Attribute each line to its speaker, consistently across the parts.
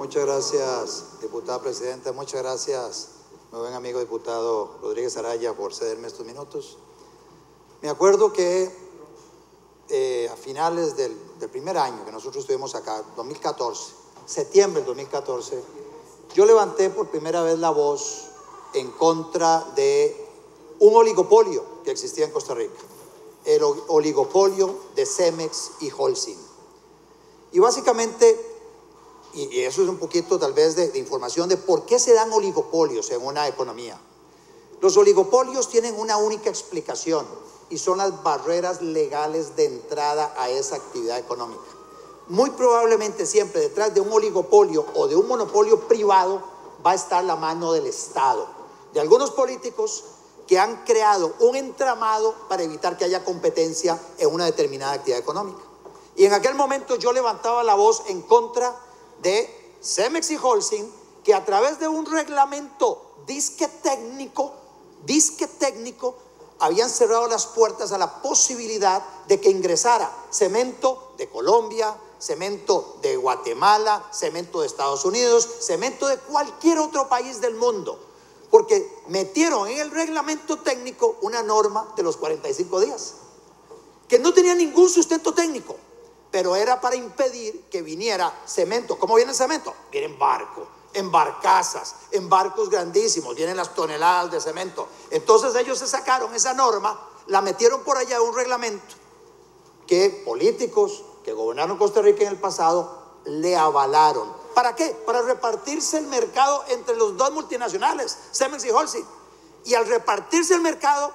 Speaker 1: Muchas gracias, diputada presidenta. Muchas gracias, mi buen amigo diputado Rodríguez Araya, por cederme estos minutos. Me acuerdo que a finales del primer año que nosotros estuvimos acá, 2014, septiembre del 2014, yo levanté por primera vez la voz en contra de un oligopolio que existía en Costa Rica, el oligopolio de Cemex y Holcim. Y básicamente, y eso es un poquito tal vez de información de por qué se dan oligopolios en una economía. Los oligopolios tienen una única explicación y son las barreras legales de entrada a esa actividad económica. Muy probablemente siempre detrás de un oligopolio o de un monopolio privado va a estar la mano del Estado, de algunos políticos que han creado un entramado para evitar que haya competencia en una determinada actividad económica. Y en aquel momento yo levantaba la voz en contra de Cemex y Holcim, que a través de un reglamento disque técnico, habían cerrado las puertas a la posibilidad de que ingresara cemento de Colombia, cemento de Guatemala, cemento de Estados Unidos, cemento de cualquier otro país del mundo, porque metieron en el reglamento técnico una norma de los 45 días, que no tenía ningún sustento técnico, pero era para impedir que viniera cemento. ¿Cómo viene el cemento? Viene en barco, en barcazas, en barcos grandísimos, vienen las toneladas de cemento. Entonces ellos se sacaron esa norma, la metieron por allá en un reglamento que políticos que gobernaron Costa Rica en el pasado le avalaron. ¿Para qué? Para repartirse el mercado entre los dos multinacionales, Cemex y Holcim. Y al repartirse el mercado,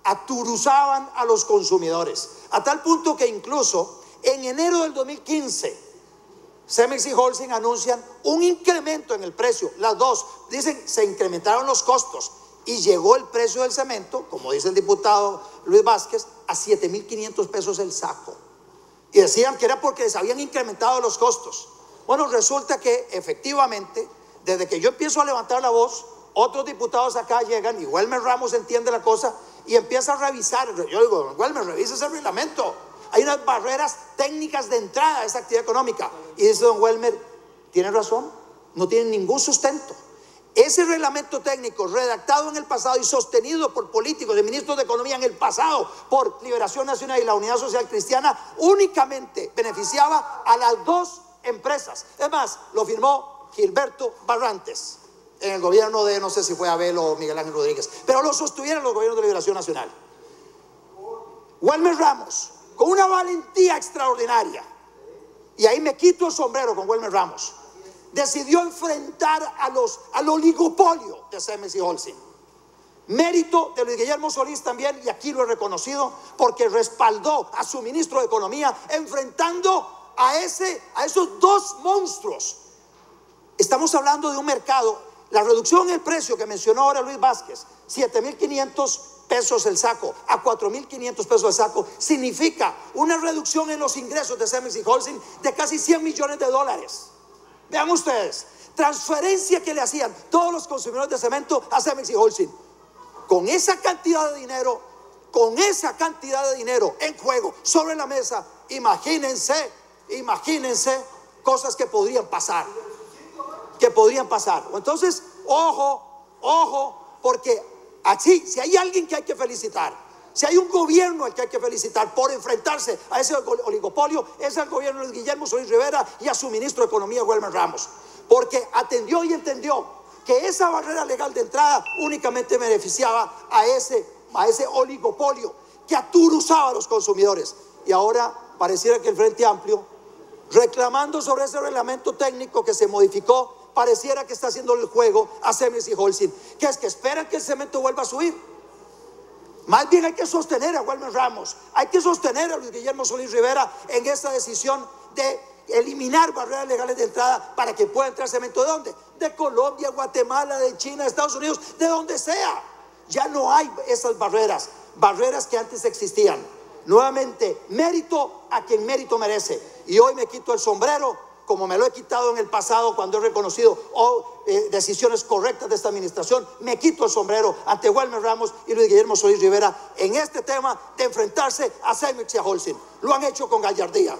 Speaker 1: aturuzaban a los consumidores, a tal punto que incluso en enero del 2015, Cemex y Holcim anuncian un incremento en el precio. Las dos dicen se incrementaron los costos y llegó el precio del cemento, como dice el diputado Luis Vázquez, a 7,500 pesos el saco. Y decían que era porque les habían incrementado los costos. Bueno, resulta que efectivamente, desde que yo empiezo a levantar la voz, otros diputados acá llegan y Welmer Ramos entiende la cosa y empieza a revisar. Yo digo, Welmer, revisa ese reglamento. Hay unas barreras técnicas de entrada a esa actividad económica. Y dice don Welmer, tiene razón, no tiene ningún sustento. Ese reglamento técnico redactado en el pasado y sostenido por políticos y ministros de Economía en el pasado por Liberación Nacional y la Unidad Social Cristiana únicamente beneficiaba a las dos empresas. Es más, lo firmó Gilberto Barrantes en el gobierno de, no sé si fue Abel o Miguel Ángel Rodríguez, pero lo sostuvieron los gobiernos de Liberación Nacional. Welmer Ramos, con una valentía extraordinaria, y ahí me quito el sombrero con Welmer Ramos, decidió enfrentar al oligopolio de Cemex y Holcim. Mérito de Luis Guillermo Solís también, y aquí lo he reconocido, porque respaldó a su ministro de Economía enfrentando a esos dos monstruos. Estamos hablando de un mercado, la reducción en el precio que mencionó ahora Luis Vázquez, 7,500 pesos el saco a 4,500 pesos el saco, significa una reducción en los ingresos de Cemex y Holcim de casi 100 millones de dólares. Vean ustedes, transferencia que le hacían todos los consumidores de cemento a Cemex y Holcim. Con esa cantidad de dinero, en juego, sobre la mesa, imagínense cosas que podrían pasar. Entonces, ojo, porque así, si hay alguien que hay que felicitar, si hay un gobierno al que hay que felicitar por enfrentarse a ese oligopolio, es al gobierno de Guillermo Solís Rivera y a su ministro de Economía, Welmer Ramos, porque atendió y entendió que esa barrera legal de entrada únicamente beneficiaba a ese oligopolio que aturuzaba a los consumidores. Y ahora pareciera que el Frente Amplio, reclamando sobre ese reglamento técnico que se modificó, pareciera que está haciendo el juego a Cemex y Holcim, que es que esperan que el cemento vuelva a subir. Más bien hay que sostener a Welmer Ramos, hay que sostener a Luis Guillermo Solís Rivera en esta decisión de eliminar barreras legales de entrada para que pueda entrar cemento. ¿De dónde? De Colombia, Guatemala, de China, de Estados Unidos, de donde sea. Ya no hay esas barreras que antes existían. Nuevamente, mérito a quien mérito merece. Y hoy me quito el sombrero, como me lo he quitado en el pasado cuando he reconocido decisiones correctas de esta administración. Me quito el sombrero ante Welmer Ramos y Luis Guillermo Solís Rivera en este tema de enfrentarse a Cemex y a Holcim. Lo han hecho con gallardía.